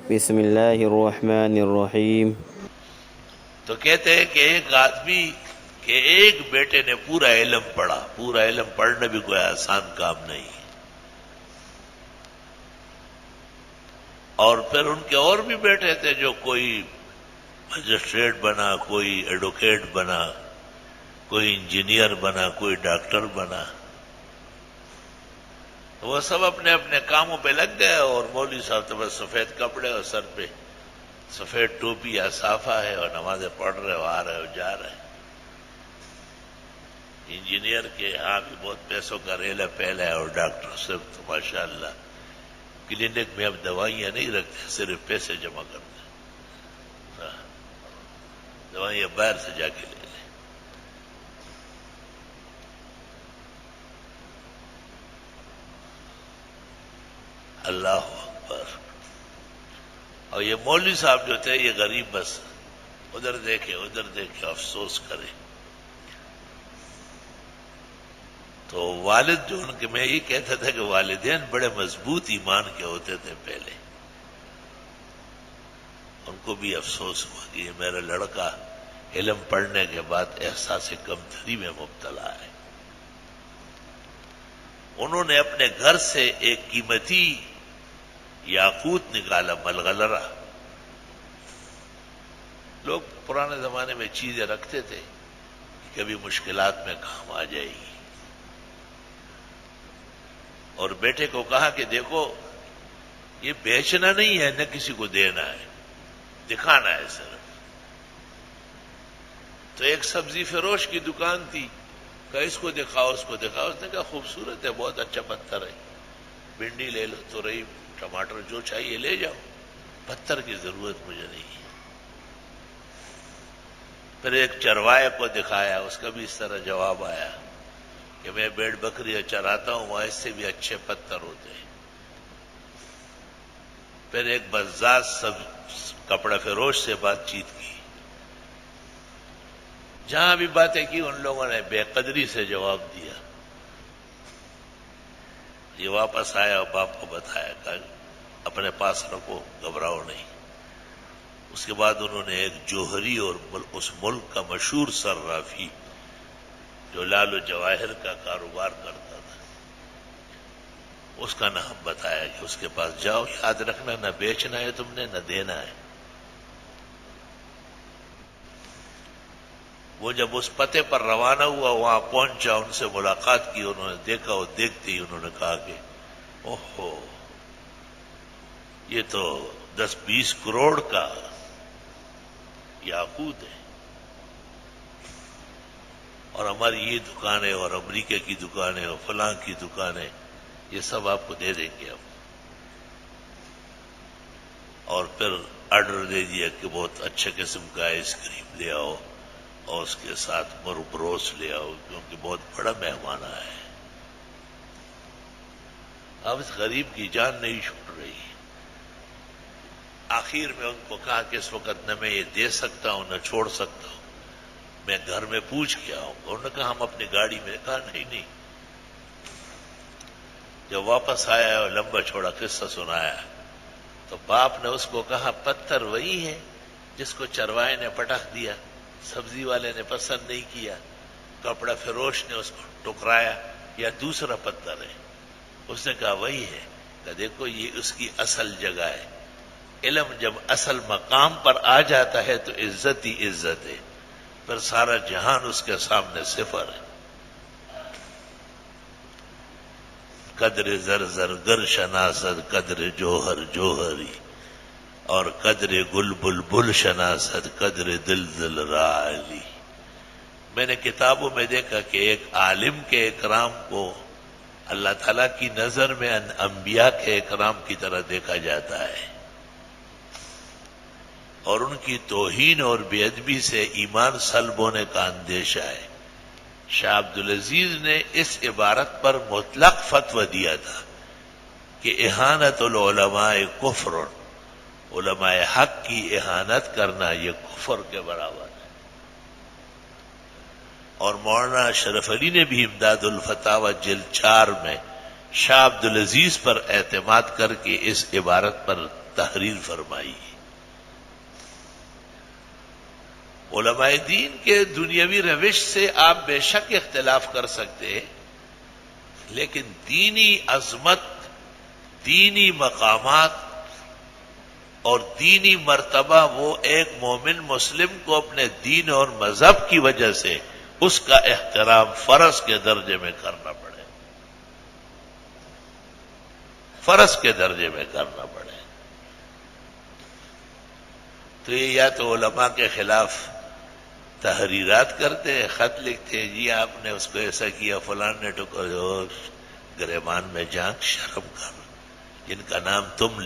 بسم اللہ الرحمن الرحیم۔ تو کہتے ہیں کہ ایک آدمی کے ایک بیٹے نے پورا علم پڑھا، پورا علم پڑھنا بھی کوئی آسان کام نہیں، اور پھر ان کے اور بھی بیٹے تھے جو کوئی مجسٹریٹ بنا، کوئی ایڈوکیٹ بنا، کوئی انجینئر بنا، کوئی ڈاکٹر بنا، تو وہ سب اپنے اپنے کاموں پہ لگ گئے، اور مولوی صاحب تو بس سفید کپڑے اور سر پہ سفید ٹوپی یا صافہ ہے اور نمازیں پڑھ رہے ہو، آ رہے ہو، جا رہے ہیں۔ انجینئر کے یہاں بھی بہت پیسوں کا ریلا پہلا ہے، اور ڈاکٹر سے تو ماشاء اللہ کلینک میں اب دوائیاں نہیں رکھتے، صرف پیسے جمع کرتے ہیں، دوائیاں باہر سے جا کے لے لیں۔ اللہ اکبر۔ اور یہ مولوی صاحب جو تھے، یہ غریب بس ادھر دیکھے ادھر دیکھے، افسوس کرے۔ تو والد جو ان کے، میں یہ کہتا تھا کہ والدین بڑے مضبوط ایمان کے ہوتے تھے پہلے، ان کو بھی افسوس ہوا کہ یہ میرا لڑکا علم پڑھنے کے بعد احساس کمتری میں مبتلا ہے۔ انہوں نے اپنے گھر سے ایک قیمتی یاقوت نکالا، ملغلرہ۔ لوگ پرانے زمانے میں چیزیں رکھتے تھے کہ کبھی مشکلات میں کام آ جائے گی، اور بیٹے کو کہا کہ دیکھو یہ بیچنا نہیں ہے، نہ کسی کو دینا ہے، دکھانا ہے صرف۔ تو ایک سبزی فروش کی دکان تھی، کہا اس کو دکھاؤ اس کو دکھاؤ، اس نے کہا خوبصورت ہے، بہت اچھا پتھر ہے، بھنڈی لے لو، تورئی، ٹماٹر جو چاہیے لے جاؤ، پتھر کی ضرورت مجھے نہیں ہے۔ پھر ایک چروائے کو دکھایا، اس کا بھی اس طرح جواب آیا کہ میں بیڑ بکریاں چراتا ہوں، وہاں اس سے بھی اچھے پتھر ہوتے ہیں۔ پھر ایک بزاز سب کپڑا فروش سے بات چیت کی، جہاں بھی باتیں کی ان لوگوں نے بے قدری سے جواب دیا۔ یہ واپس آیا اور باپ کو بتایا کہ اپنے پاس رکھو، گھبراؤ نہیں۔ اس کے بعد انہوں نے ایک جوہری اور اس ملک کا مشہور صرافی جو لال و جواہر کا کاروبار کرتا تھا، اس کا نام بتایا کہ اس کے پاس جاؤ، یاد رکھنا نہ بیچنا ہے تم نے، نہ دینا ہے۔ وہ جب اس پتے پر روانہ ہوا، وہاں پہنچا، ان سے ملاقات کی، انہوں نے دیکھا، اور دیکھتے ہی انہوں نے کہا کہ اوہو، یہ تو 10-20 کروڑ کا یاقوت ہے، اور ہماری یہ دکانیں اور امریکہ کی دکانیں اور فلاں کی دکانیں، یہ سب آپ کو دے دیں گے ہم۔ اور پھر آرڈر دے دیا کہ بہت اچھے قسم کا آئس کریم لے آؤ، اور اس کے ساتھ مربروس لے آؤ، کیونکہ بہت بڑا مہمان آیا ہے۔ اب اس غریب کی جان نہیں چھوٹ رہی۔ آخر میں ان کو کہا کہ اس وقت نہ میں یہ دے سکتا ہوں نہ چھوڑ سکتا ہوں، میں گھر میں پوچھ کے آؤں گا۔ انہوں نے کہا ہم اپنی گاڑی میں، کہا نہیں۔ جب واپس آیا اور لمبا چوڑا قصہ سنایا، تو باپ نے اس کو کہا پتھر وہی ہے جس کو چروائے نے پٹخ دیا، سبزی والے نے پسند نہیں کیا، کپڑا فروش نے اس کو ٹکرایا، یا دوسرا پتھر ہے؟ اس نے کہا وہی ہے۔ کہ دیکھو یہ اس کی اصل جگہ ہے، علم جب اصل مقام پر آ جاتا ہے تو عزت ہی عزت ہے، پھر سارا جہان اس کے سامنے صفر ہے۔ قدر زر زر گر شناسد، قدر جوہر جوہری، اور قدر گل بل بل شناسد، قدر دل دل رالی۔ میں نے کتابوں میں دیکھا کہ ایک عالم کے اکرام کو اللہ تعالیٰ کی نظر میں انبیاء کے اکرام کی طرح دیکھا جاتا ہے، اور ان کی توہین اور بے ادبی سے ایمان سلب ہونے کا اندیشہ ہے۔ شاہ عبدالعزیز نے اس عبارت پر مطلق فتویٰ دیا تھا کہ اہانت العلماء کفر، علماء حق کی اہانت کرنا یہ کفر کے برابر ہے۔ اور مولانا اشرف علی نے بھی امداد الفتاوی جلد 4 میں شاہ عبدالعزیز پر اعتماد کر کے اس عبارت پر تحریر فرمائی. علماء دین کے دنیاوی روش سے آپ بے شک اختلاف کر سکتے ہیں، لیکن دینی عظمت، دینی مقامات اور دینی مرتبہ وہ ایک مومن مسلم کو اپنے دین اور مذہب کی وجہ سے اس کا احترام فرض کے درجے میں کرنا پڑے، فرض کے درجے میں کرنا پڑے. تو یہ یا تو علماء کے خلاف تحریرات کرتے ہیں، خط لکھتے ہیں، جی آپ نے اس کو ایسا کیا، فلان نے تو گریبان میں جان، شرم کر. جن کا نام تم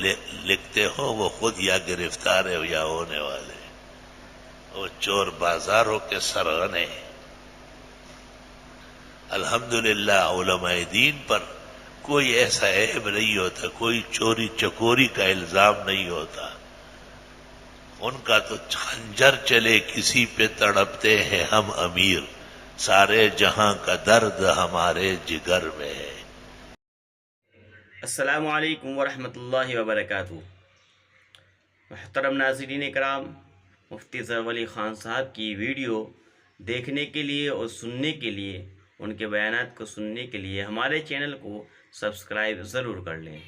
لکھتے ہو وہ خود یا گرفتار ہے یا ہونے والے، وہ چور بازاروں کے سرغنے. الحمدللہ علماء دین پر کوئی ایسا عیب نہیں ہوتا، کوئی چوری چکوری کا الزام نہیں ہوتا. ان کا تو خنجر چلے کسی پہ تڑپتے ہیں ہم امیر، سارے جہاں کا درد ہمارے جگر میں ہے. السلام علیکم ورحمۃ اللہ وبرکاتہ. محترم ناظرین کرام، مفتی ظفر علی خان صاحب کی ویڈیو دیکھنے کے لیے اور سننے کے لیے، ان کے بیانات کو سننے کے لیے ہمارے چینل کو سبسکرائب ضرور کر لیں.